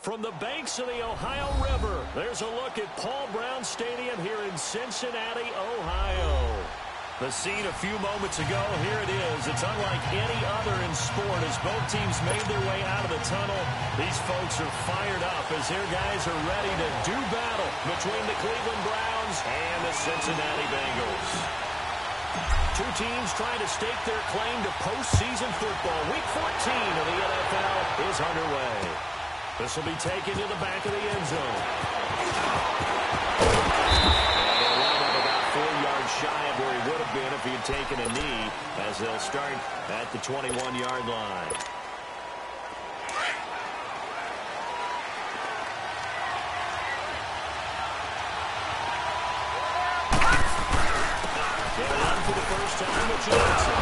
From the banks of the Ohio River, there's a look at Paul Brown Stadium here in Cincinnati, Ohio. The scene a few moments ago, here it is. It's unlike any other in sport as both teams made their way out of the tunnel. These folks are fired up as their guys are ready to do battle between the Cleveland Browns and the Cincinnati Bengals. Two teams trying to stake their claim to postseason football. Week 14 of the NFL is underway. This will be taken to the back of the end zone. And they'll line up about 4 yards shy of where he would have been if he had taken a knee, as they'll start at the 21-yard line. They'll run for the first time with Johnson.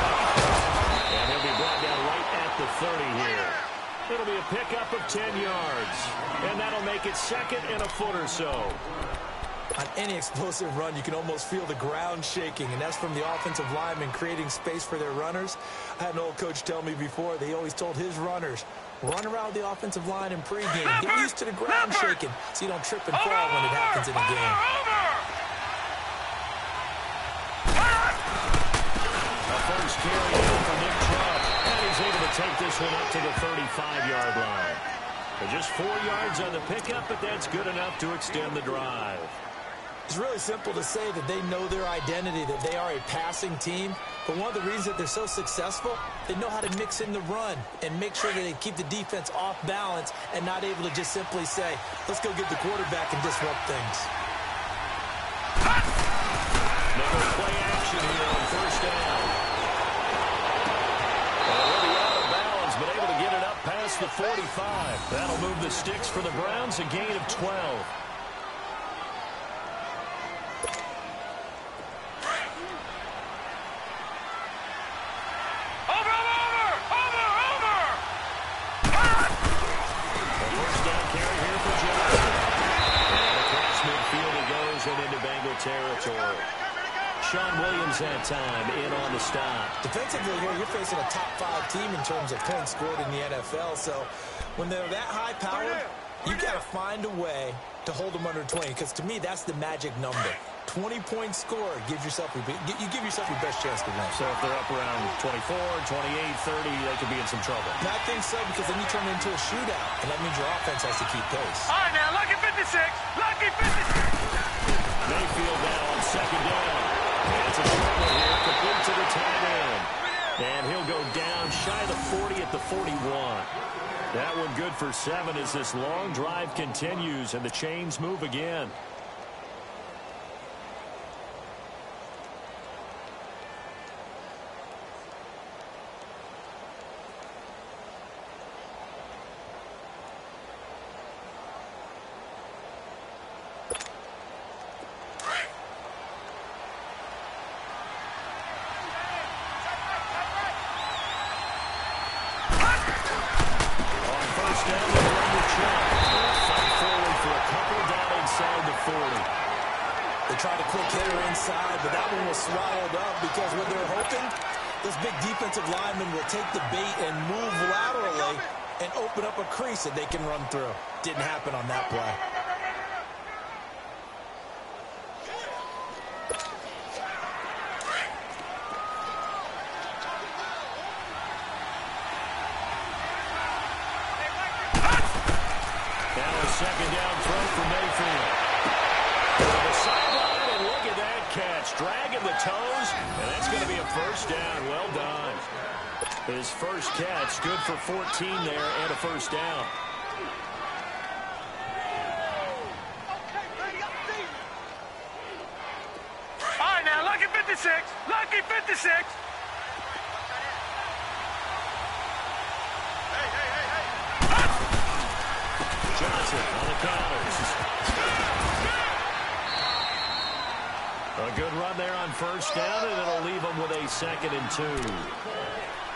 And he'll be brought down right at the 30 here. It'll be a pickup of 10 yards. And that'll make it second and a foot or so. On any explosive run, you can almost feel the ground shaking, and that's from the offensive linemen creating space for their runners. I had an old coach tell me before, they always told his runners, run around the offensive line in pregame. Get used to the ground shaking so you don't trip and fall when it happens in a game. A first carry in for Nick Chubb. And he's able to take this one up to the 35-yard line. Just 4 yards on the pickup, but that's good enough to extend the drive. It's really simple to say that they know their identity, that they are a passing team. But one of the reasons that they're so successful, they know how to mix in the run and make sure that they keep the defense off balance and not able to just simply say, let's go get the quarterback and disrupt things. Another play action here on first down. Well, he'll be out of bounds, but able to get it up past the 45. That'll move the sticks for the Browns, a gain of 12. Territory. Sean Williams that time in on the stop. Defensively here, you're facing a top 5 team in terms of points scored in the NFL. So when they're that high powered, you got to find a way to hold them under 20. Because to me, that's the magic number. 20-point score gives yourself you give yourself your best chance to win. So if they're up around 24, 28, 30, they could be in some trouble. And I think so, because then you turn it into a shootout, and that means your offense has to keep pace. All right, now, lucky 56. Lucky 56. Mayfield now on second down. And it's a short one here, complete to the tight end. And he'll go down shy of the 40 at the 41. That one good for 7 as this long drive continues and the chains move again. Tried a quick hitter inside, but that one was swallowed up because what they're hoping, those big defensive linemen will take the bait and move laterally and open up a crease that they can run through. Didn't happen on that play. Now a second down throw for Mayfield. Dragging the toes, and that's going to be a first down. Well done. His first catch, good for 14 there, and a first down. All right, now, lucky 56. Lucky 56. Johnson on the counters. A good run there on first down, and it'll leave them with a 2nd and 2.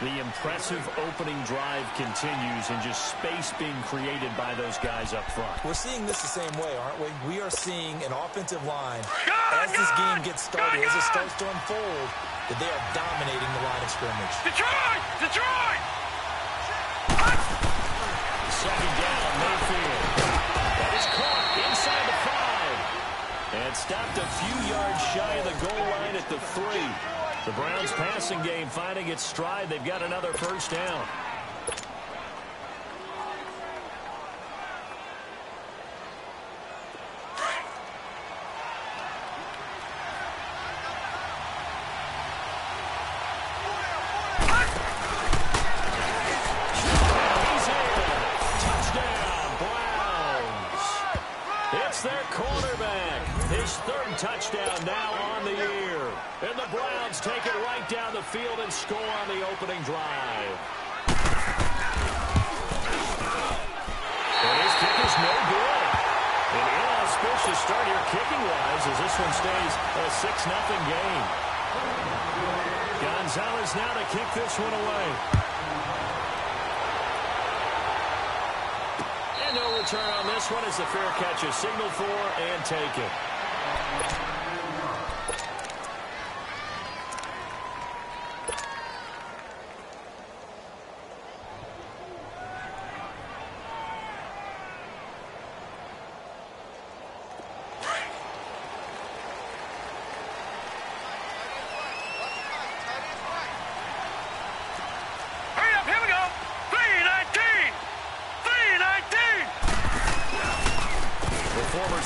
The impressive opening drive continues, and just space being created by those guys up front. We're seeing this the same way, aren't we? We are seeing an offensive line, as this game gets started, as it starts to unfold, that they are dominating the line of scrimmage. Detroit! Detroit! Second down, Mayfield. stopped a few yards shy of the goal line at the 3. The Browns passing game finding its stride. They've got another first down. Their quarterback, his 3rd touchdown now on the year. And the Browns take it right down the field and score on the opening drive. And his kick is no good. An inauspicious start here kicking-wise as this one stays a 6-0 game. Gonzalez now to kick this one away. No return on this one as the fair catch is signaled for and taken.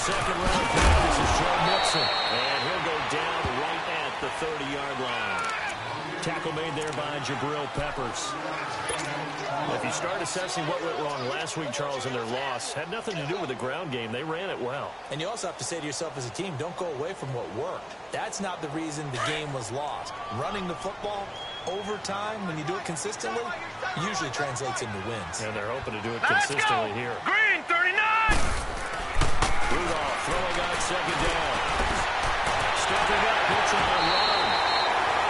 Second-round pick, this is Joe Mixon, and he'll go down right at the 30-yard line. Tackle made there by Jabril Peppers. If you start assessing what went wrong last week, Charles, in their loss, had nothing to do with the ground game. They ran it well. And you also have to say to yourself as a team, don't go away from what worked. That's not the reason the game was lost. Running the football over time, when you do it consistently, usually translates into wins. And they're hoping to do it consistently here. Green, 39! Rudolph throwing on second down. Stepping up, pitching on run.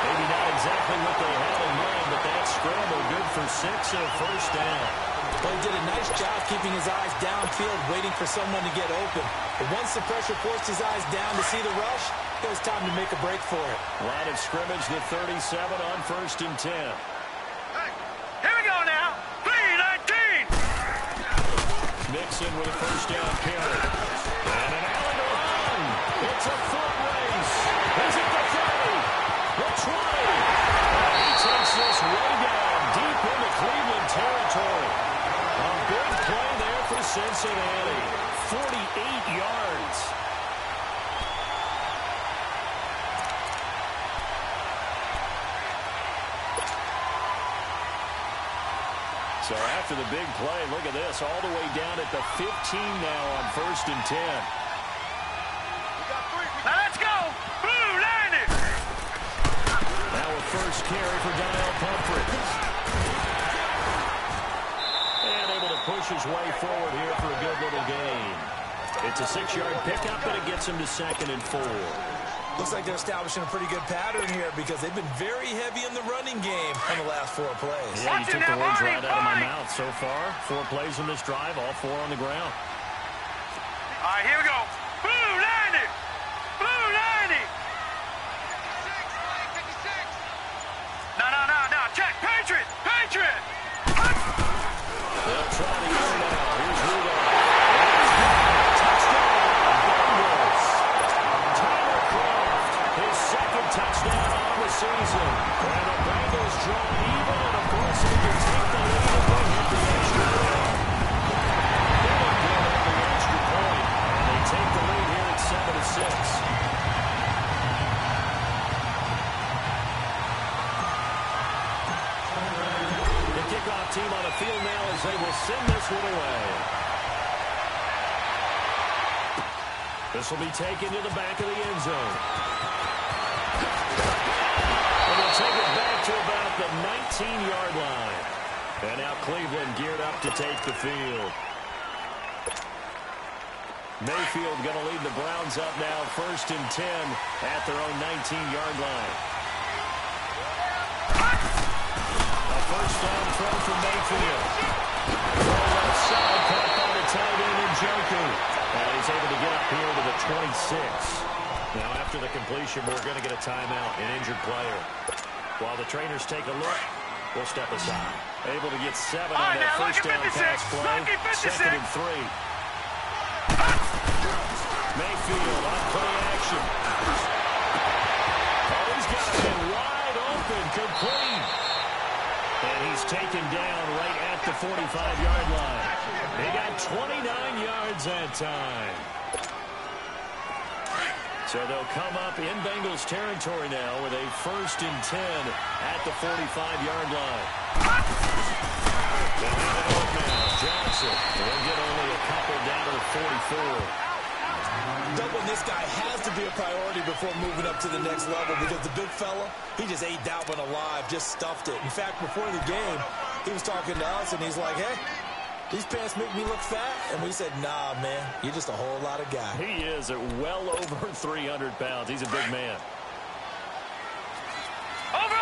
Maybe not exactly what they had in mind, but that scramble good for 6 and a first down. Well, he did a nice job keeping his eyes downfield, waiting for someone to get open. But once the pressure forced his eyes down to see the rush, it was time to make a break for it. Line of scrimmage, the 37 on 1st and 10. Hey, here we go now. 3-19. Mixon with a first down carry. And an Allen to run. It's a foot race. Is it the 30? The 20. And he takes this way down deep into Cleveland territory. A big play there for Cincinnati. 48 yards. So after the big play, look at this, all the way down at the 15 now on 1st and 10. Now let's go! Blue, line it! Now a first carry for Daniel Pumphrey. And able to push his way forward here for a good little gain. It's a 6-yard pickup, but it gets him to 2nd and 4. Looks like they're establishing a pretty good pattern here because they've been very heavy in the running game on the last 4 plays. Yeah, you took the words right out of my mouth so far. 4 plays in this drive, all 4 on the ground. All right, here we go. Blue, line it! Blue, line it! No. Check. Patriot! Patriot! They'll try to go now. Here's Rudolph. Touchdown, Bengals. Tyler Croft, his 2nd touchdown on the season. And the Bengals draw even, and of course they can take the lead if they hit the extra point. They look good on the extra point, and they take the lead here at 7-6. Kickoff team on the field now as they will send this one away. This will be taken to the back of the end zone. And they'll take it back to about the 19-yard line. And now Cleveland geared up to take the field. Mayfield going to lead the Browns up now 1st and 10 at their own 19-yard line. First down throw for Mayfield. Left side, caught by the tight end Njoku. And he's able to get up here to the 26. Now after the completion, we're going to get a timeout, an injured player. While the trainers take a look, we'll step aside. Able to get 7 on that first down pass play. 2nd and 3. Mayfield on play action. Johnson. Oh, he's got a man wide open, complete. And he's taken down right at the 45-yard line. They got 29 yards that time. So they'll come up in Bengals territory now with a 1st and 10 at the 45-yard line. They'll have it off now. Johnson. They'll get only a couple down to the 44. Doubling this guy has to be a priority before moving up to the next level because the big fella, he just ate that one alive, just stuffed it. In fact, before the game, he was talking to us, and he's like, hey, these pants make me look fat. And we said, nah, man, you're just a whole lot of guy. He is at well over 300 pounds. He's a big man. Over!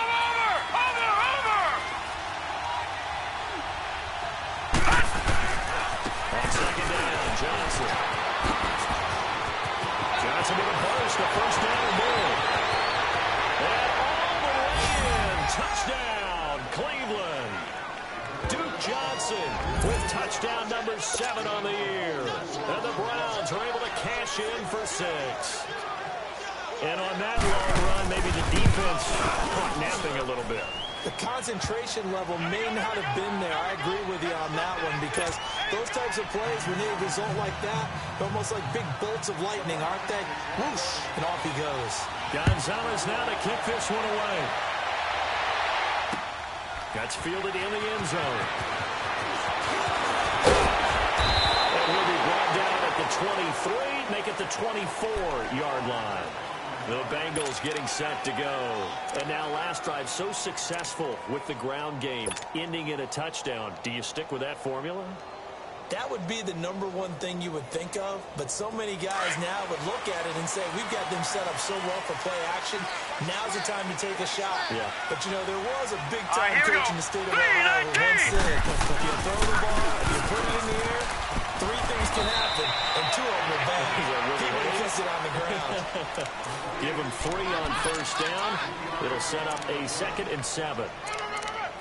On 2nd down, Johnson. Johnson with a burst, a 1st down and more. And all the way in. Touchdown, Cleveland. Duke Johnson with touchdown number 7 on the year. And the Browns are able to cash in for 6. And on that long run, maybe the defense caught napping a little bit. The concentration level may not have been there. I agree with you on that one because those types of plays, when they result like that, they're almost like big bolts of lightning, aren't they? Whoosh, and off he goes. Gonzalez now to kick this one away. Gets fielded in the end zone. And he'll be brought down at the 23, make it the 24-yard line. The Bengals getting set to go. And now last drive so successful with the ground game, ending in a touchdown. Do you stick with that formula? That would be the number one thing you would think of, but so many guys now would look at it and say, we've got them set up so well for play action. Now's the time to take a shot. Yeah. But, you know, there was a big-time coach in the state of 3-19. Ohio who once said, if you throw the ball, if you put it in the air, 3 things can happen, and 2 of them are bad. He would have kissed it on the ground. Give him 3 on 1st down. It'll set up a 2nd and 7.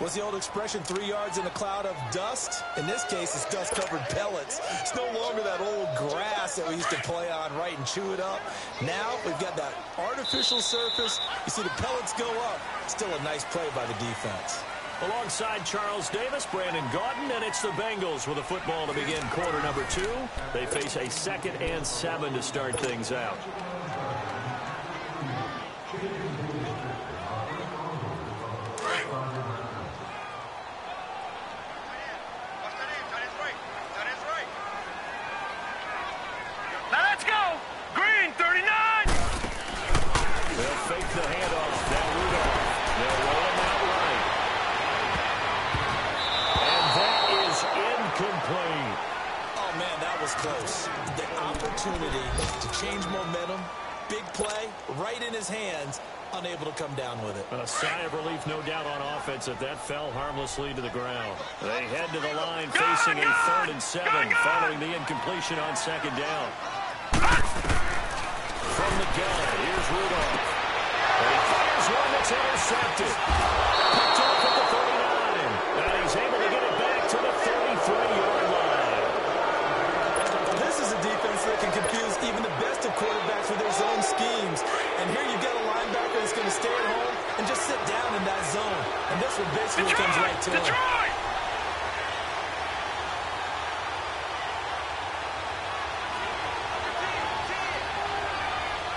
What's the old expression, 3 yards in a cloud of dust? In this case, it's dust-covered pellets. It's no longer that old grass that we used to play on, right, and chew it up. Now we've got that artificial surface. You see the pellets go up. Still a nice play by the defense. Alongside Charles Davis, Brandon Gaudin, and it's the Bengals with a football to begin quarter number 2. They face a 2nd and 7 to start things out. Now let's go! Green, 39! They'll fake the handoff. Now Rudolph. They'll roll him out right. And that is incomplete. Oh, man, that was close. The opportunity to change momentum, big play, right in his hands, unable to come down with it. A sigh of relief, no doubt, on offense if that fell harmlessly to the ground. They head to the line facing a 3rd and 7 following the incompletion on 2nd down. From the gun, here's Rudolph. And he fires one that's intercepted. Picked off at the 39. And he's able to get it back to the 33-yard line. This is a defense that can confuse even the best of quarterbacks with their zone schemes. And here you've got a linebacker that's going to stay at home and just sit down in that zone. And this one basically comes right to him. Detroit!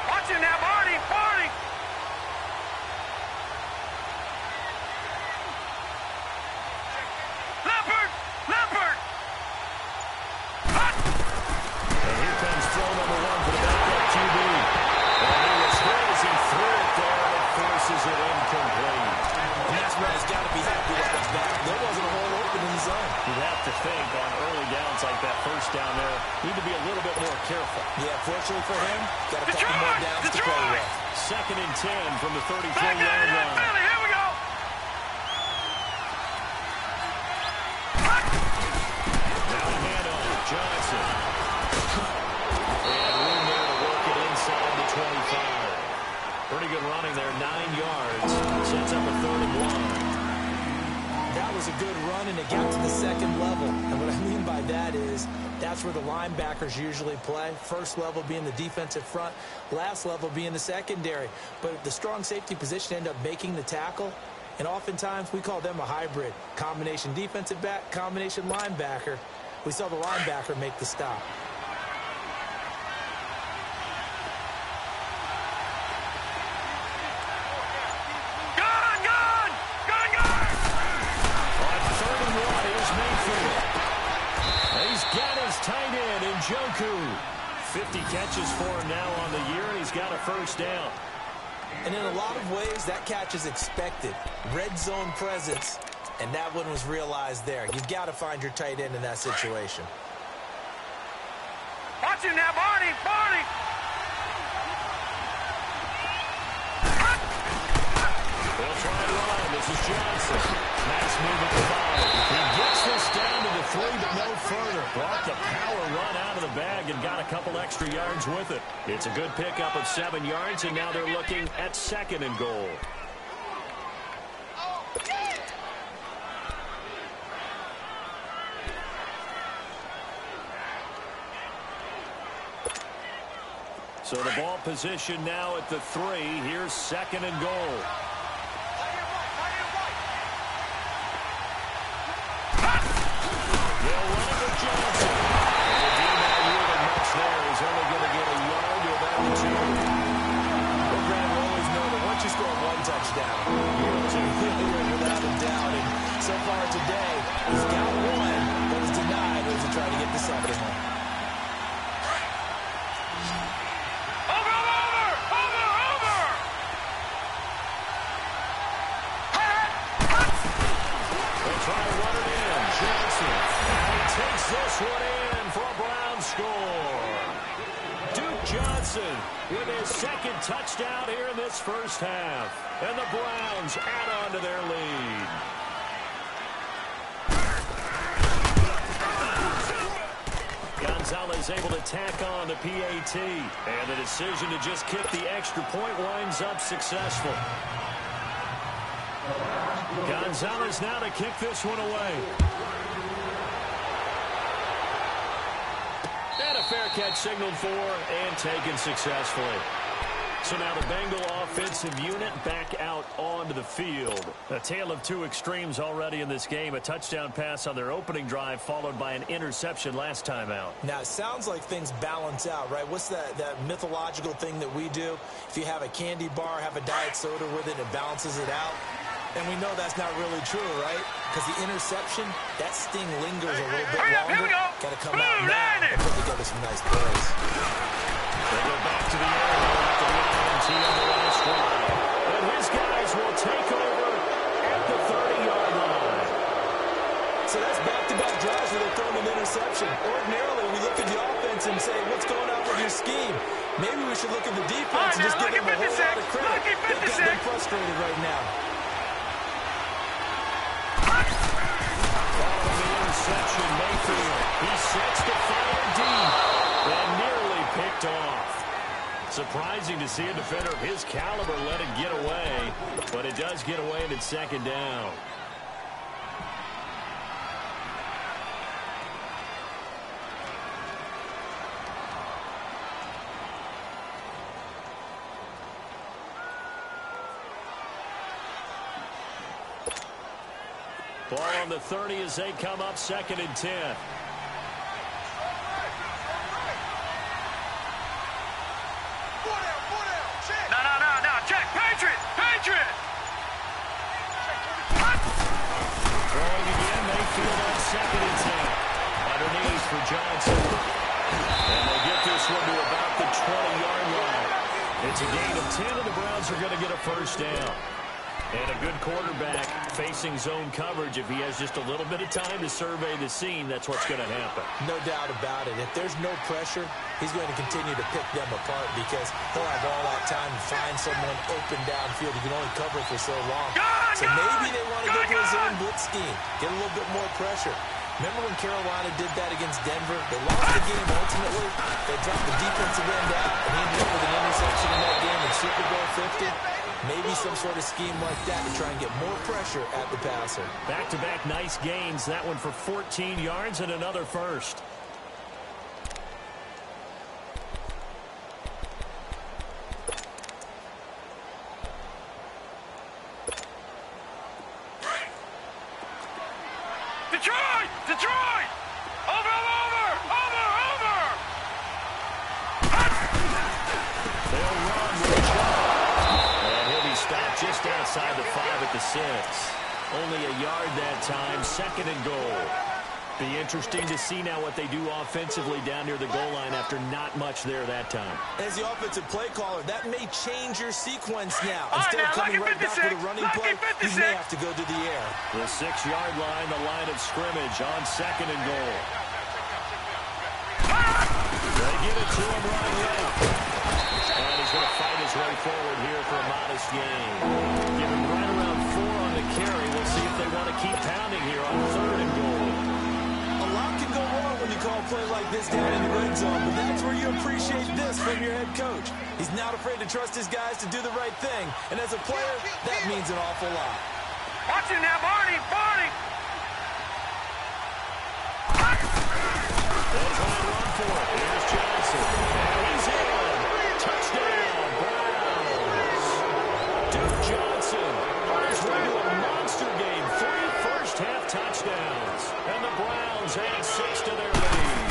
Watch him now, Barney! Barney! Leopard! Leopard! And here comes throw number 1 for the backup QB. And he was hit as he threw it there and forces it incomplete. And that's why he's got to be happy with that. There wasn't a hole open in the zone. You'd have to think on early downs like that 1st down there, need to be a little bit more careful. Yeah, fortunately for him, got a couple Detroit! more downs to play with. 2nd and 10 from the Back 33-yard in line. Philly, here we go! Now a handoff, Johnson. And room there to work it inside the 25. Pretty good running there, 9 yards. Sets up a 3rd and 1. That that was a good run, and it got to the second level. And what I mean by that is that's where the linebackers usually play. First level being the defensive front, last level being the secondary. But the strong safety position ended up making the tackle, and oftentimes we call them a hybrid. Combination defensive back, combination linebacker. We saw the linebacker make the stop. Tight end, Njoku. 50 catches for him now on the year, and he's got a first down. And in a lot of ways, that catch is expected. Red zone presence, and that one was realized there. You've got to find your tight end in that situation. Watch him now, Barney! Barney! They'll try and run. This is Johnson. Nice move at the bottom. He gets this down to the 3, but no further. Brought the power run out of the bag and got a couple extra yards with it. It's a good pickup of 7 yards, and now they're looking at 2nd and goal. So the ball position now at the 3. Here's 2nd and goal. They'll run it with Johnson. And the D-man yielded much there. He's only going to get a yard to about the 2. Well, Grant, we always know that once you score 1 touchdown, you're to win without a doubt. And so far today, he's got 1, but was denied as he tried to get the second one. Takes this one in for a Browns score. Duke Johnson with his 2nd touchdown here in this first half. And the Browns add on to their lead. Gonzalez able to tack on the PAT. And the decision to just kick the extra point winds up successful. Gonzalez now to kick this one away. And a fair catch signaled for and taken successfully. So now the Bengal offensive unit back out onto the field. A tale of 2 extremes already in this game. A touchdown pass on their opening drive followed by an interception last time out. Now, it sounds like things balance out, right? What's that mythological thing that we do? If you have a candy bar, have a diet soda with it, it balances it out. And we know that's not really true, right? Because the interception, that sting lingers a little bit longer. Here we go. Got to come out now and put together some nice plays. They go back to the air after the INT on the last drive. And his guys will take over at the 30-yard line. So that's back-to-back drives where they're throwing an interception. Ordinarily, we look at the offense and say, what's going on with your scheme? Maybe we should look at the defense and just give them a whole lot of credit. They've got them frustrated right now. Interception, Mayfield. He sets the fire deep and nearly picked off. Surprising to see a defender of his caliber let it get away, but it does get away and it's 2nd down. Ball on the 30 as they come up 2nd and 10. No, check. Patriot! Throwing again, Mayfield on 2nd and 10. Underneath for Johnson. And they get this one to about the 20-yard line. It's a gain of 10, and the Browns are going to get a first down. And a good quarterback facing zone coverage. If he has just a little bit of time to survey the scene, that's what's going to happen. No doubt about it. If there's no pressure, he's going to continue to pick them apart because he'll have all that time to find someone open downfield. He can only cover for so long. So maybe they want to go to his own blitz scheme, get a little bit more pressure. Remember when Carolina did that against Denver? They lost the game ultimately. They dropped the defensive end out, and he ended up with an interception in that game in Super Bowl 50. Maybe some sort of scheme like that to try and get more pressure at the passer. Back-to-back nice gains. That one for 14 yards and another first. Detroit! Detroit! Over! They'll run with a shot. And he'll be stopped just outside the 5 at the 6. Only a yard that time, 2nd and goal. Be interesting to see now what they do offensively down near the goal line after not much there that time. As the offensive play caller, that may change your sequence now. Instead of coming right back with a running play, you may have to go to the air. The 6-yard line, the line of scrimmage on 2nd and goal. They give it to him running left. And he's going to fight his way forward here for a modest gain. Give him right around 4 on the carry. We'll see if they want to keep pounding here on 3rd and goal. A lot can go wrong when you call a play like this down in the red zone, but that's where you appreciate this from your head coach. He's not afraid to trust his guys to do the right thing, and as a player, that means an awful lot. Watch it now, Barney! They'll try and run for it. Here's Johnson. And he's in. Touchdown, Browns. Duke Johnson on his way to a monster game. 3 first-half touchdowns. And the Browns add 6 to their lead.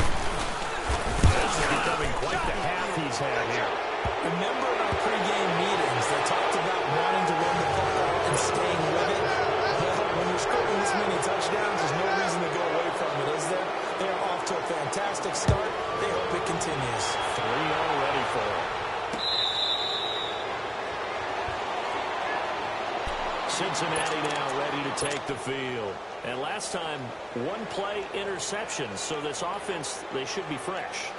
This is becoming quite the half he's had here. Remember in our pregame meetings, they talked about wanting to run the football and staying with it? Well, when you're scoring this many touchdowns, there's no reason to go away from it, is there? They are off to a fantastic start. They hope it continues. 3 already for them. Cincinnati now ready to take the field. And last time, 1-play interception. So this offense, they should be fresh.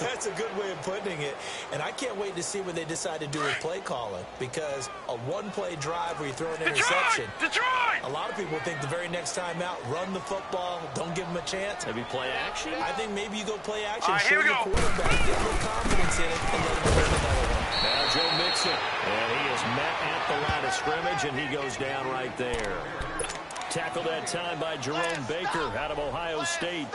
That's a good way of putting it. And I can't wait to see what they decide to do with play calling. Because a 1-play drive where you throw an interception. Detroit! A lot of people think the very next time out, run the football, don't give them a chance. Maybe play action? I think maybe you go play action, All right, show here we your go. quarterback, get a little confidence in it, and let him win another one. Now Joe Mixon. And he is met at the line of scrimmage, and he goes down right there. Tackled that time by Jerome Baker out of Ohio State.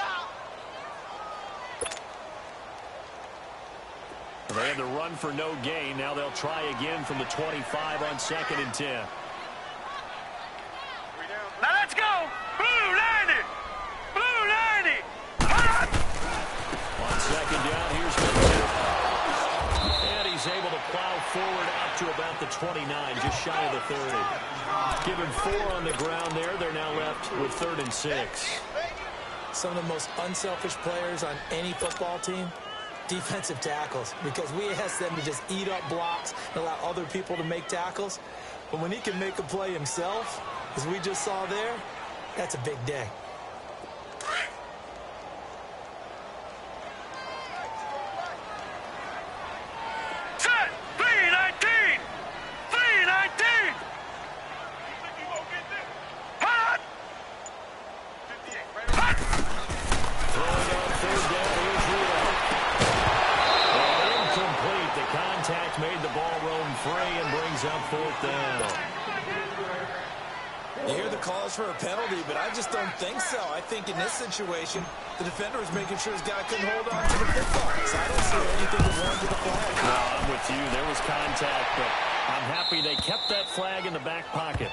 They had to run for no gain. Now they'll try again from the 25 on 2nd and 10. Now let's go! Blue 90! Blue 90! On 2nd down, here's Mixon. And he's able to plow forward up to about the 29, just shy of the 30. Given 4 on the ground there, they're now left with 3rd and 6. Some of the most unselfish players on any football team, defensive tackles, because we ask them to just eat up blocks and allow other people to make tackles. But when he can make a play himself, as we just saw there, that's a big day. Set! 319! 319! Hot! Throwing on 3rd down, here's Rio. And incomplete. The contact made the ball roam free and brings up 4th down. You hear the calls for a penalty, but I just don't think so. I think in this situation, the defender was making sure his guy couldn't hold on to the football. So I don't see anything that warranted the flag. No, I'm with you. There was contact, but I'm happy they kept that flag in the back pocket.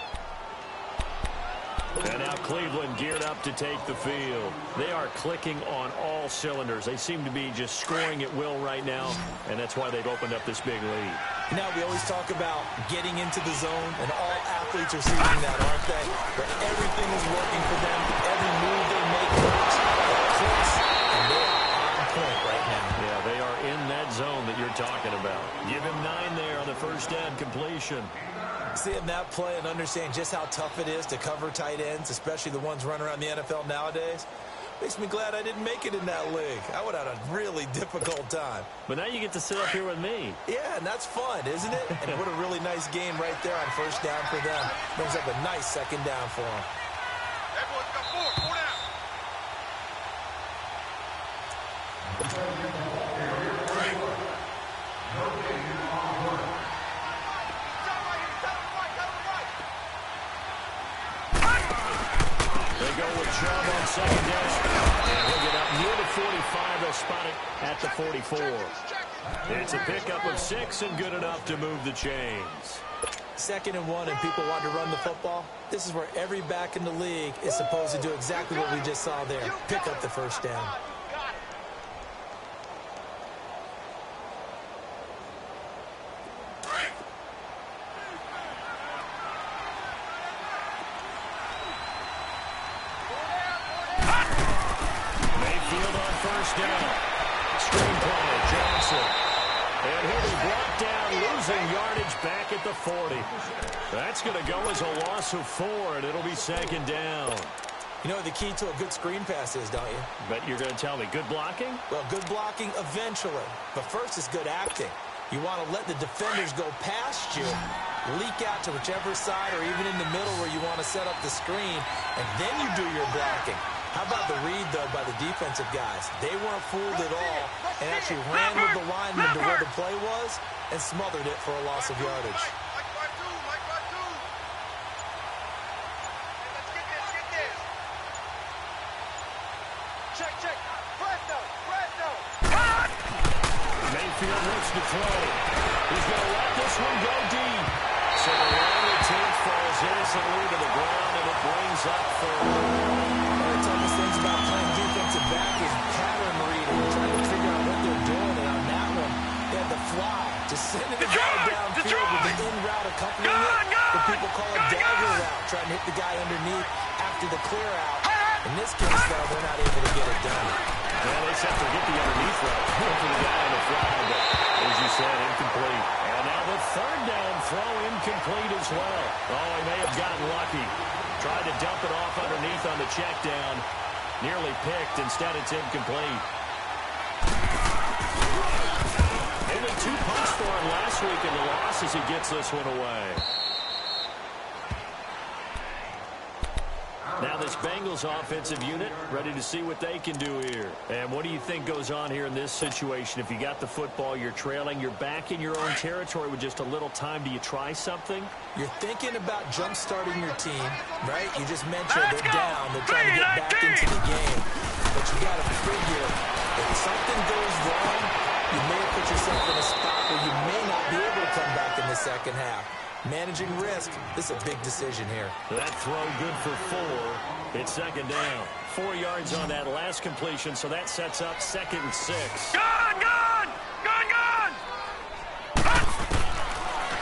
And now Cleveland geared up to take the field. They are clicking on all cylinders. They seem to be just scoring at will right now, and that's why they've opened up this big lead. Now, we always talk about getting into the zone, and all athletes are seeing that, aren't they? Where everything is working for them. Every move they make works. They're close, and they're on point right now. Yeah, they are in that zone that you're talking about. Give him 9 there on the first down completion. Seeing that play and understand just how tough it is to cover tight ends, especially the ones running around the NFL nowadays, makes me glad I didn't make it in that league. I would have had a really difficult time. But now you get to sit up here with me. Yeah, and that's fun, isn't it? And what a really nice game right there on first down for them. Brings up a nice 2nd down for them. Everyone's got 4 down. shove on second down. And he'll get up near the 45. They'll spot it at the 44. It's a pickup of 6 and good enough to move the chains. 2nd and 1 and people want to run the football. This is where every back in the league is supposed to do exactly what we just saw there. Pick up the first down. Mayfield on first down. Screenplay, Johnson. And he'll be brought down, losing yardage back at the 40. That's going to go as a loss of 4, and it'll be 2nd down. You know what the key to a good screen pass is, don't you? Bet you're going to tell me good blocking? Well, good blocking eventually. But first is good acting. You want to let the defenders go past you, leak out to whichever side or even in the middle where you want to set up the screen, and then you do your blocking. How about the read, though, by the defensive guys? They weren't fooled at all and actually ran with the lineman to where the play was and smothered it for a loss of yardage. Mayfield looks to throw. He's going to let this one go deep. So the long attempt falls innocently to the ground, and it brings up 3rd. One of the toughest things about playing defensive back is pattern reading, trying to figure out what they're doing. And on that one, they had the fly, just sending the guy downfield with the in route accompanying it. What people call a dagger route, trying to hit the guy underneath after the clear out. In this case, though, they're not able to get it done. Well, they said forget the underneath route for the guy on the fly, but as you said, incomplete. And now the 3rd down throw incomplete as well. Oh, he may have gotten lucky. Tried to dump it off underneath on the check down. Nearly picked. Instead, it's incomplete. Only 2 punts for him last week in the loss as he gets this one away. Now this Bengals offensive unit ready to see what they can do here. And what do you think goes on here in this situation? If you got the football, you're trailing, you're back in your own territory with just a little time. Do you try something? You're thinking about jump-starting your team, right? You just mentioned they're down. They're trying to get back into the game. But you got to figure if something goes wrong, you may have put yourself in a spot where you may not be able to come back in the second half. Managing risk, this is a big decision here. That throw good for 4. It's 2nd down. 4 yards on that last completion, so that sets up 2nd and 6. Gone!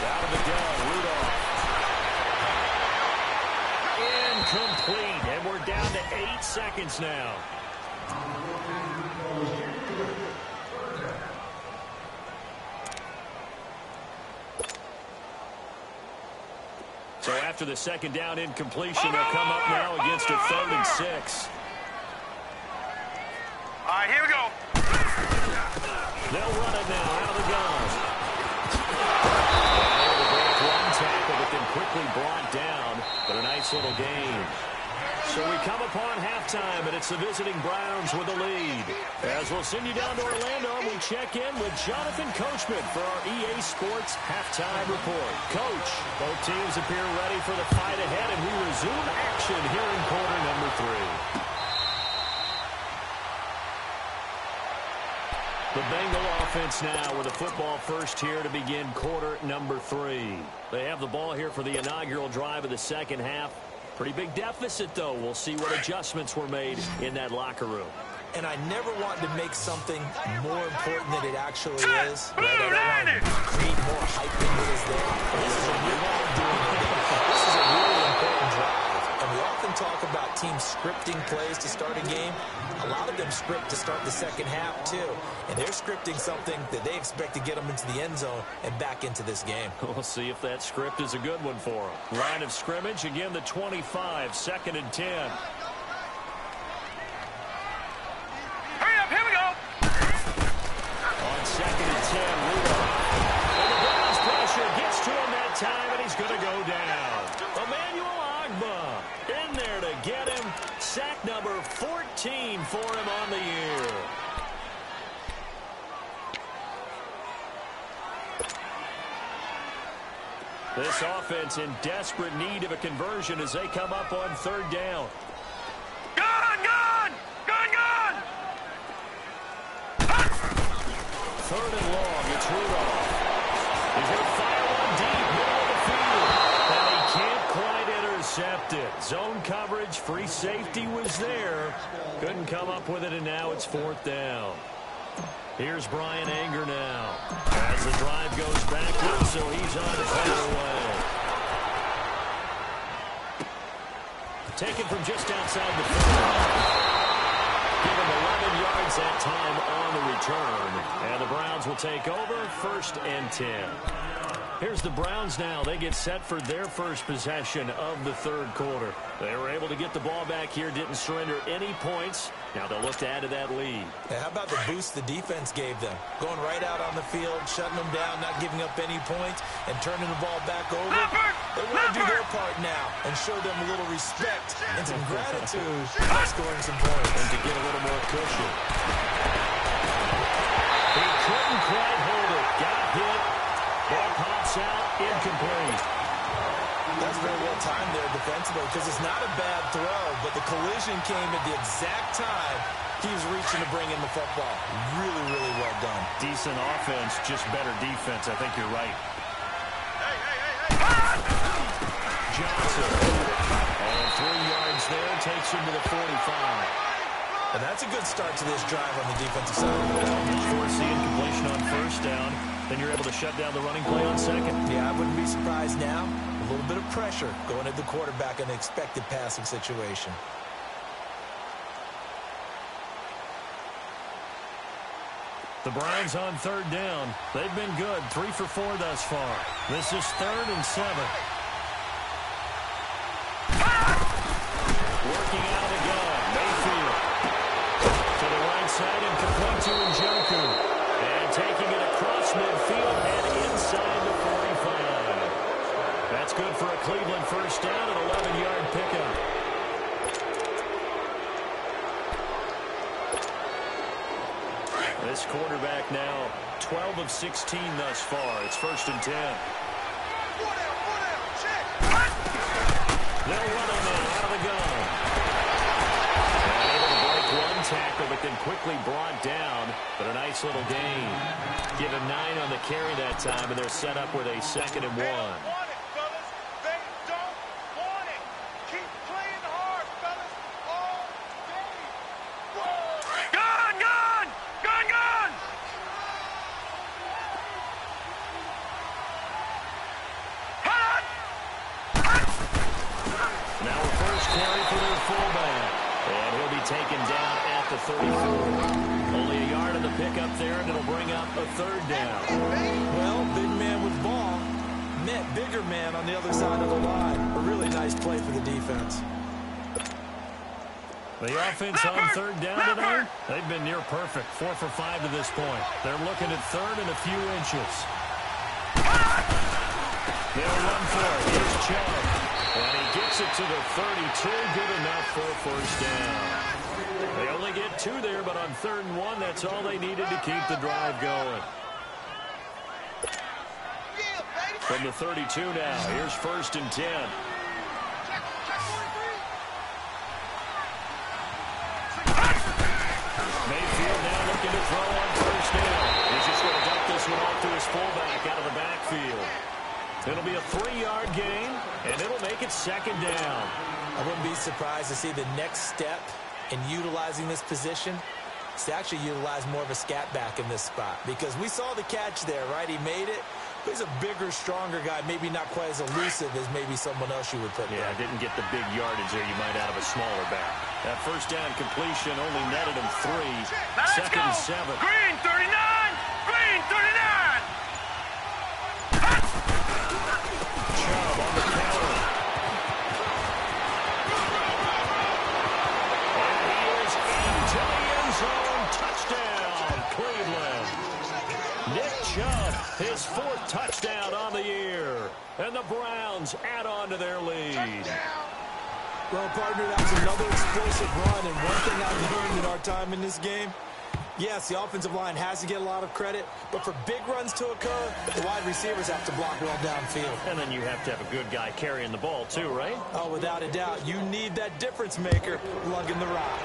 Out of the gun, Rudolph. Incomplete, and we're down to 8 seconds now. So after the 2nd down incompletion, they'll come up now against a 3rd and 6. All right, here we go. They'll run it now out of the gun. Able to break 1 tackle, but then quickly brought down. But a nice little gain. So we come upon halftime, and it's the visiting Browns with the lead. As we'll send you down to Orlando, we check in with Jonathan Coachman for our EA Sports Halftime Report. Coach, both teams appear ready for the fight ahead, and we resume action here in quarter number 3. The Bengal offense now with a football first here to begin quarter number 3. They have the ball here for the inaugural drive of the second half. Pretty big deficit, though. We'll see what adjustments were made in that locker room. And I never want to make something more important than it actually is. Right? I don't want to create more hype than it is there. This is a really important drive. And we often talk about teams scripting plays to start a game. A lot of them script to start the second half, too. And they're scripting something that they expect to get them into the end zone and back into this game. We'll see if that script is a good one for them. Line of scrimmage, again, the 25, 2nd and 10. Hurry up, here we go. On 2nd and 10, Rudolph. And the Browns pressure gets to him that time, and he's going to go down. Emmanuel Agba in there to get him. Sack number 14 for him on the year. This offense in desperate need of a conversion as they come up on 3rd down. Go! third and long. It's Rudolph. He's going to fire one deep, middle of the field. And he can't quite intercept it. Zone coverage, free safety was there. Couldn't come up with it, and now it's fourth down. Here's Brian Anger now. As the drive goes backwards, so he's on the far away. Taken from just outside the 30. Give him 11 yards that time on the return. And the Browns will take over, 1st and 10. Here's the Browns now. They get set for their first possession of the third quarter. They were able to get the ball back here, didn't surrender any points. Now they'll look to add to that lead. Yeah, how about the boost the defense gave them? Going right out on the field, shutting them down, not giving up any points, and turning the ball back over. They want to do their part now and show them a little respect and some gratitude by scoring some points. And to get a little more cushion. He couldn't quite hold it. Got hit. Ball pops out, incomplete. That's very well timed there defensively because it's not a bad throw, but the collision came at the exact time he was reaching to bring in the football. Really, really well done. Decent offense, just better defense. I think you're right. Johnson. And 3 yards there, takes him to the 45. And that's a good start to this drive on the defensive side of the ball. Force the incompletion on first down. Then you're able to shut down the running play on second. Yeah, I wouldn't be surprised now. A little bit of pressure going at the quarterback in the expected passing situation. The Browns on third down. They've been good. 3 for 4 thus far. This is 3rd and 7. Working out of the gun. Mayfield. To the right side and complete to Njoku. And taking it across midfield and inside the 45. That's good for a Cleveland first down, an 11-yard pickup. This quarterback now 12 of 16 thus far. It's 1st and 10. They'll run him out of the gun. Able to break one tackle, but then quickly brought down. But a nice little gain. Give him 9 on the carry that time, and they're set up with a 2nd and 1. Taken down at the 34. Only a yard on the pickup there, and it'll bring up a 3rd down. Well, big man with ball met bigger man on the other side of the line. A really nice play for the defense. The offense on 3rd down tonight, they've been near perfect. 4 for 5 to this point. They're looking at 3rd and a few inches. They'll run for it. Here's Chubb. And he gets it to the 32. Good enough for a first down. They only get 2 there, but on 3rd and 1, that's all they needed to keep the drive going. From the 32 now, here's 1st and 10. Mayfield now looking to throw on first down. He's just going to dump this one off to his fullback out of the backfield. It'll be a 3-yard gain, and it'll make it 2nd down. I wouldn't be surprised to see the next step in utilizing this position is to actually utilize more of a scat back in this spot. Because we saw the catch there, right? He made it. But he's a bigger, stronger guy, maybe not quite as elusive as maybe someone else you would put there. Yeah, didn't get the big yardage there you might out of a smaller back. That first down completion only netted him 3. 2nd and 7. Green 39! Green 39! Chubb on the counter. And he is into the end zone. Touchdown, Cleveland. Nick Chubb, his 4th touchdown on the year. And the Browns add on to their lead. Well, partner, that was another explosive run. And one thing I've learned in our time in this game, yes, the offensive line has to get a lot of credit, but for big runs to occur, the wide receivers have to block well downfield. And then you have to have a good guy carrying the ball too, right? Oh, without a doubt. You need that difference maker lugging the rock.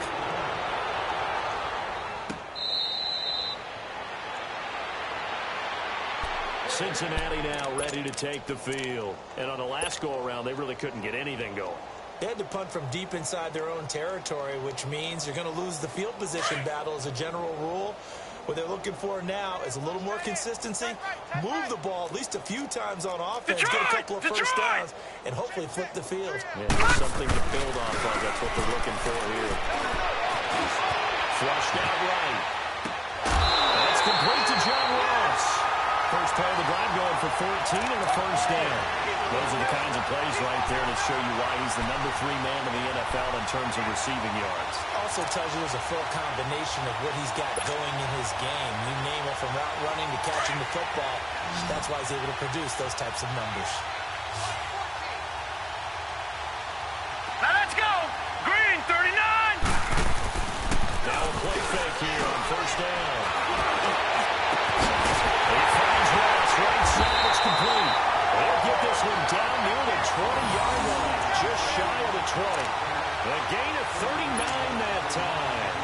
Cincinnati now ready to take the field. And on the last go-around, they really couldn't get anything going. They had to punt from deep inside their own territory, which means you're going to lose the field position battle as a general rule. What they're looking for now is a little more consistency, move the ball at least a few times on offense, get a couple of first downs, and hopefully flip the field. Yeah, there's something to build off of. That's what they're looking for here. Flushed out right. That's complete to John Ross. First play of the drive going for 14 and a first down. Those are the kinds of plays right there to show you why he's the #3 man in the NFL in terms of receiving yards. Also tells you there's a full combination of what he's got going in his game. You name it, from route running to catching the football. That's why he's able to produce those types of numbers. Now let's go. Green, 39. Now a play fake here on first down. He finds Ross right side. It's complete. They'll get this one down near the 20-yard line, just shy of the 20. A gain of 39 that time.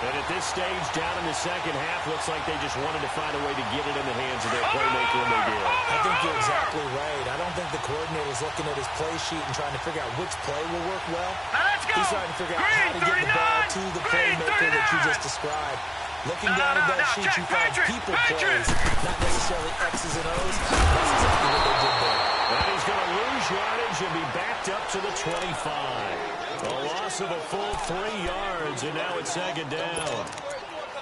And at this stage, down in the second half, looks like they just wanted to find a way to get it in the hands of their playmaker, and they did. I think you're exactly right. I don't think the coordinator's looking at his play sheet and trying to figure out which play will work well. Now let's go. He's trying to figure out how to get the ball to the playmaker that you just described. Looking down at that sheet, you find people plays, not necessarily X's and O's. That's exactly what they did there. And he's going to lose yardage and be backed up to the 25. A loss of a full 3 yards, and now it's second down.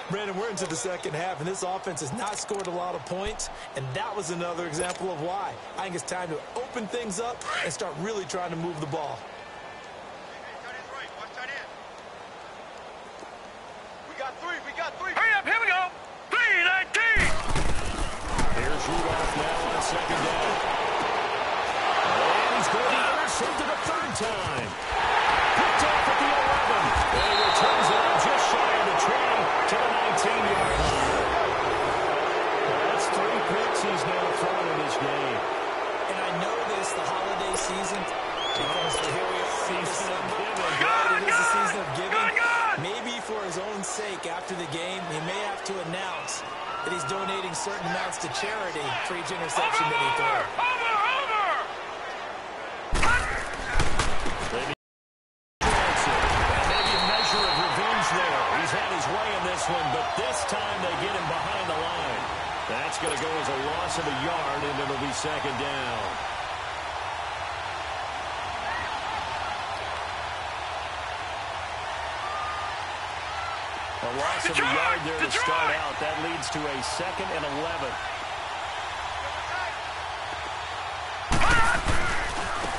Brandon, we're into the second half, and this offense has not scored a lot of points, and that was another example of why. I think it's time to open things up and start really trying to move the ball. Hurry up, here we go. 3-19. Here's Rudolph now on second down. And he's going to intercept it a third time. Picked off at the 11. And he returns it out just shy of the 20 to the 19-yard line. That's 3 picks he's now thrown in this game. And I know this, the holiday season, because here we are, season of giving. It is the season of giving. Maybe for his own sake, after the game, he may have to announce that he's donating certain amounts to charity for each interception that he throws. Maybe a measure of revenge there. He's had his way in this one, but this time they get him behind the line. That's going to go as a loss of a yard, and it'll be second down. A loss of a yard there to start out. That leads to a 2nd and 11.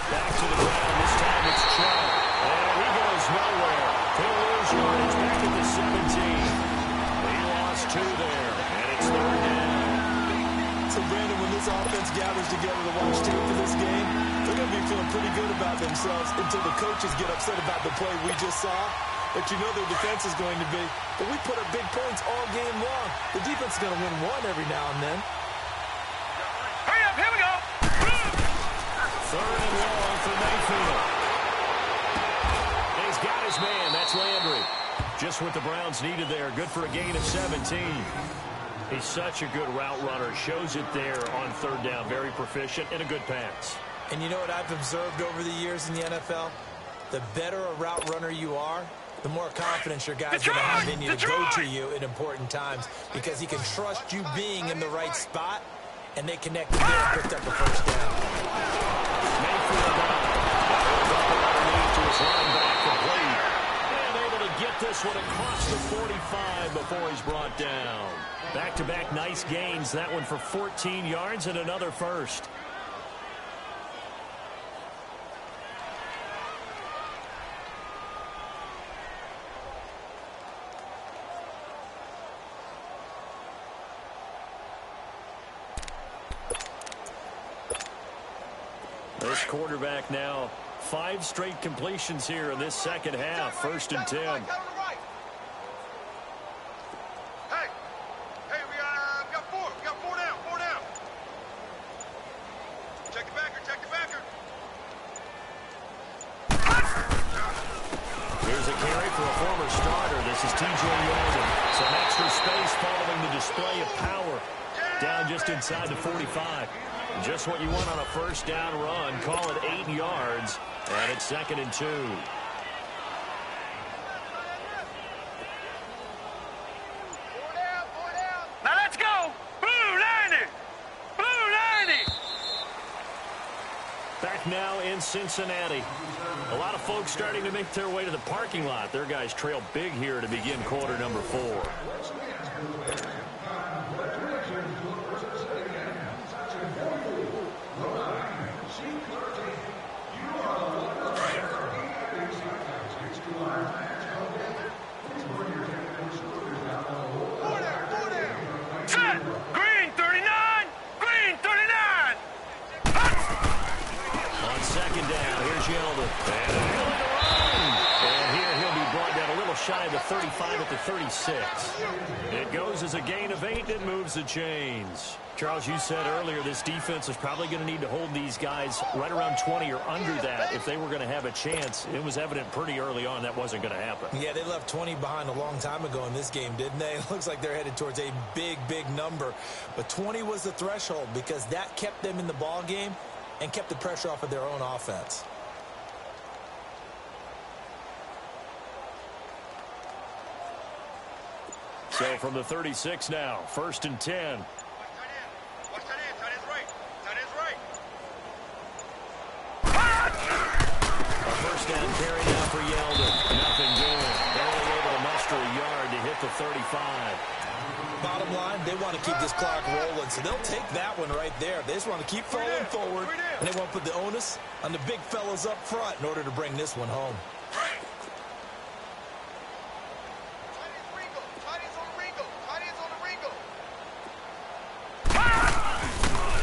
Back to the ground. This time it's Chubb. And he goes nowhere. He'll lose yardage back at the 17. He lost 2 there. And it's third down. So, Brandon, when this offense gathers together to watch tape for this game, they're going to be feeling pretty good about themselves until the coaches get upset about the play we just saw. But you know their defense is going to be. But we put up big points all game long. The defense is going to win one every now and then. Hurry up, here we go. Third and long for Mayfield. He's got his man. That's Landry. Just what the Browns needed there. Good for a gain of 17. He's such a good route runner. Shows it there on third down. Very proficient and a good pass. And you know what I've observed over the years in the NFL? The better a route runner you are, the more confidence your guy's going to have in you to go to you in important times, because he can trust you being in the right spot, and they connected there and picked up a first down. Mayfield underneath to his linebacker complete. And able to get this one across the 45 before he's brought down. Back-to-back nice gains. That one for 14 yards and another first. This quarterback now 5 straight completions here in this second half. 1st and 10. Hey, we got 4. We got 4 down. 4 down. Check the backer. Check the backer. Here's a carry for a former starter. This is T.J. Yeldon. Some extra space following the display of power. Down just inside the 45. Just what you want on a first down run. Call it 8 yards, and it's 2nd and 2. Now let's go. Blue 90. Blue 90. Back now in Cincinnati. A lot of folks starting to make their way to the parking lot. Their guys trail big here to begin quarter number 4. Set. Green 39. Green 39. On 2nd down, here's Yeldon. And here he'll be brought down a little shy of the 35 at the 36. It goes as a gain of 8 and moves the chains. Charles, you said earlier this defense is probably going to need to hold these guys right around 20 or under that if they were going to have a chance. It was evident pretty early on that wasn't going to happen. Yeah, they left 20 behind a long time ago in this game, didn't they? It looks like they're headed towards a big, big number. But 20 was the threshold because that kept them in the ball game and kept the pressure off of their own offense. So from the 36 now, 1st and 10. Down carry now for Yeldon. Nothing doing. Barely able to muster a yard to hit the 35. Bottom line, they want to keep this clock rolling, so they'll take that one right there. They just want to keep falling forward, and they want to put the onus on the big fellas up front in order to bring this one home.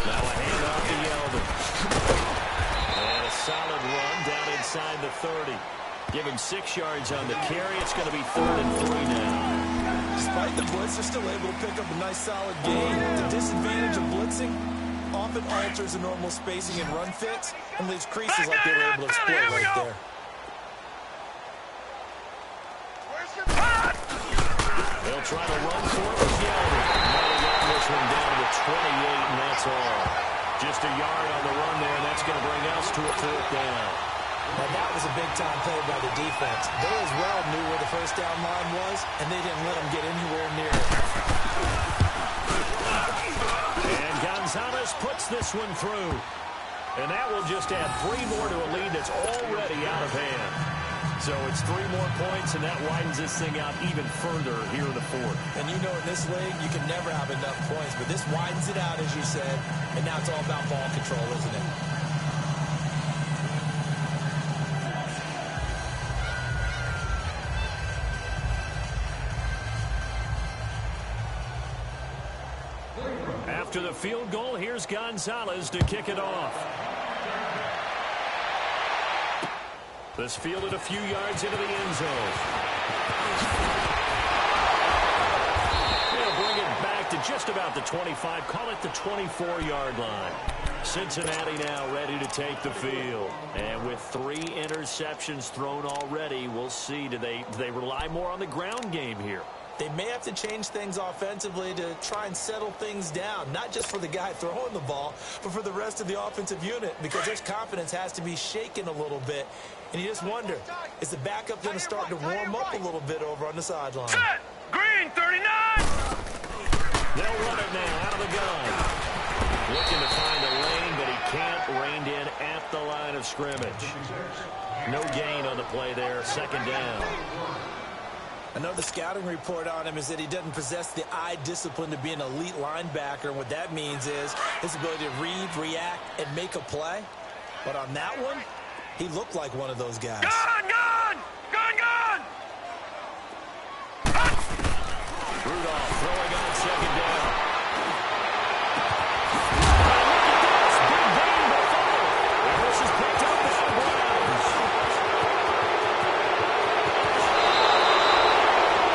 Now a handoff to Yeldon. And a solid run down inside the 30. Give him 6 yards on the carry. It's going to be 3rd and 3 now. Despite the blitz, they're still able to pick up a nice solid gain. The disadvantage of blitzing often alters the normal spacing and run fits and leaves creases like they were able to exploit right there. They'll try to run for it with Yeldon. Might have gotten this one down to the 28, and that's all. Just a yard on the run there, and that's going to bring us to a 4th down. Now that was a big-time play by the defense. They as well knew where the first down line was, and they didn't let them get anywhere near it. And Gonzalez puts this one through. And that will just add 3 more to a lead that's already out of hand. So it's 3 more points, and that widens this thing out even further here in the 4th. And you know in this league, you can never have enough points, but this widens it out, as you said, and now it's all about ball control, isn't it? After the field goal, here's Gonzalez to kick it off. This fielded a few yards into the end zone. They'll bring it back to just about the 25. Call it the 24-yard line. Cincinnati now ready to take the field. And with 3 interceptions thrown already, we'll see. Do they rely more on the ground game here? They may have to change things offensively to try and settle things down, not just for the guy throwing the ball, but for the rest of the offensive unit, because their confidence has to be shaken a little bit. And you just wonder, is the backup going to start to warm up a little bit over on the sideline? Set. Green 39. They'll run it now out of the gun. Looking to find a lane, but he can't. Reined in at the line of scrimmage. No gain on the play there. 2nd down. Another scouting report on him is that he doesn't possess the eye discipline to be an elite linebacker. And what that means is his ability to read, react, and make a play. But on that one, he looked like one of those guys. Gun, gun, gun, gun. Rudolph throwing on 2nd down. This is picked up by the Browns.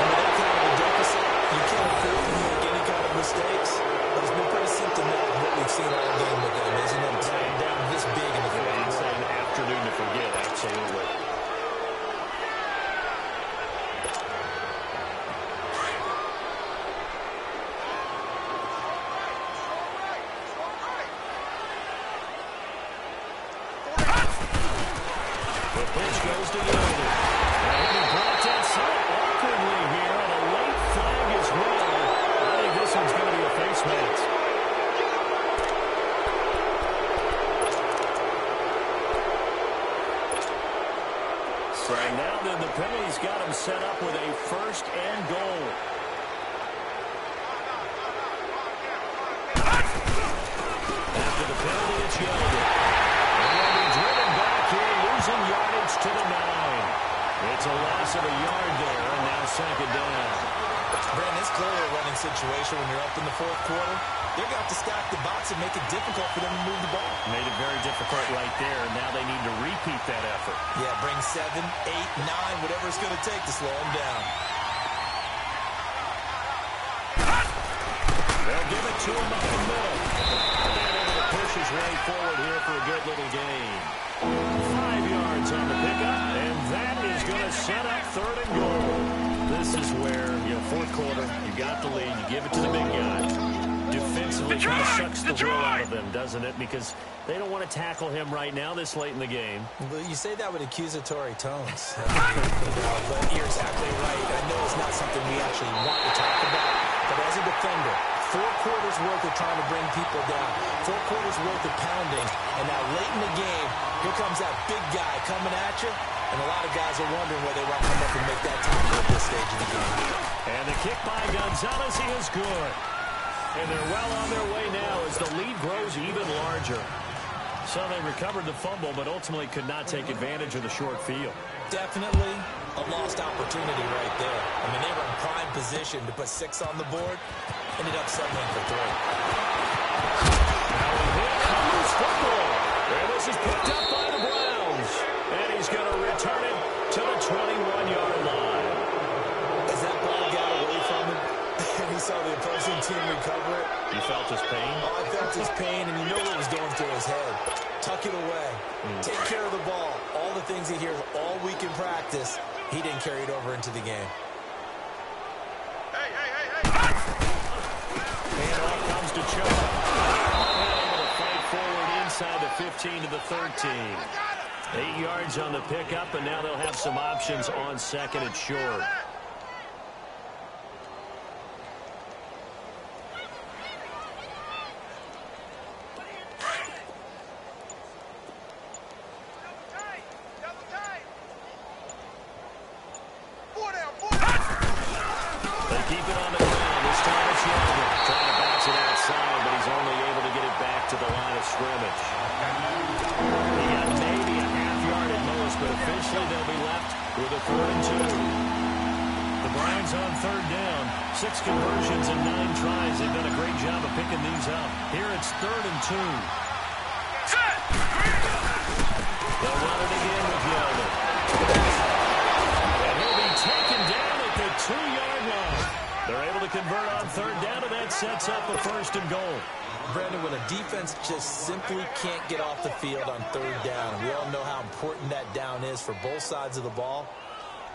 And with that kind of a deficit, you can't afford to make any kind of mistakes. But it's been pretty symptomatic of what we've seen all game with them, isn't it? Tying down this big in the It's an afternoon to forget, absolutely. goes to Yoder. And he brought that somewhat awkwardly here, and a late flag as well. I think this one's going to be a face mask. So now then the penalty's got him set up with a first and goal. After the penalty, it's Yoder. And they'll be driven back here, losing yardage to the 9. It's a loss of a yard there, and now second down. Brandon, it's clearly a running situation when you're up in the fourth quarter. They're going to have to stack the box and make it difficult for them to move the ball. Made it very difficult right there, and now they need to repeat that effort. Yeah, bring 7, 8, 9, whatever it's going to take to slow them down. They'll give it to him up the middle. And then able to push his way forward here for a good little gain. 5 yards on the pickup, and that is going to set up third and goal. This is where, fourth quarter, you got the lead, you give it to the big guy. Defensively, kind of sucks the will out of them, doesn't it? Because they don't want to tackle him right now this late in the game. Well, you say that with accusatory tones. But you're exactly right. I know it's not something we actually want to talk about. But as a defender, 4 quarters worth of trying to bring people down, 4 quarters worth of pounding, and now late in the game, here comes that big guy coming at you, and a lot of guys are wondering whether they want to come up and make that tackle at this stage of the game. And the kick by Gonzalez, he is good. And they're well on their way now as the lead grows even larger. So they recovered the fumble, but ultimately could not take advantage of the short field. Definitely a lost opportunity right there. I mean, they were in prime position to put 6 on the board. Ended up settling for 3. Now here comes football. And this is picked up by the Browns. And he's going to return it to the 21-yard line. As that ball got away from him, and he saw the opposing team recover it. You felt his pain? Oh, I felt his pain, and you know what was going through his head. Tuck it away. Take care of the ball. All the things he hears all week in practice, he didn't carry it over into the game. Hey! And off comes to Choke. Able to fight forward inside the 15 to the 13. 8 yards on the pickup, and now they'll have some options on second and short. Conversions and 9 tries. They've done a great job of picking these up. Here it's 3rd and 2. They'll run it again with Yoder. And he'll be taken down at the 2-yard line. They're able to convert on 3rd down, and that sets up a 1st and goal. Brandon, when a defense just simply can't get off the field on 3rd down, we all know how important that down is for both sides of the ball.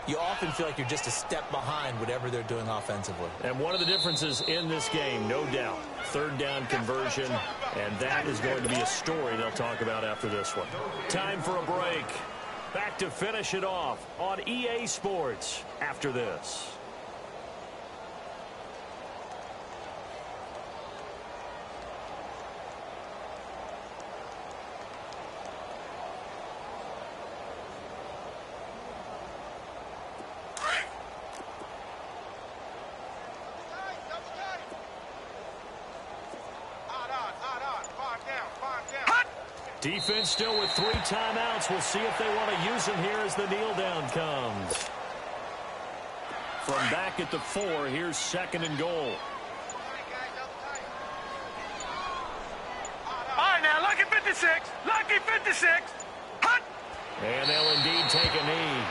You often feel like you're just a step behind whatever they're doing offensively. And one of the differences in this game, no doubt, 3rd down conversion, and that is going to be a story they'll talk about after this one. Time for a break. Back to finish it off on EA Sports after this. Defense still with 3 timeouts. We'll see if they want to use them here as the kneel down comes. From back at the 4, here's 2nd and goal. All right, now, lucky 56. Lucky 56. Hut! And they'll indeed take a knee.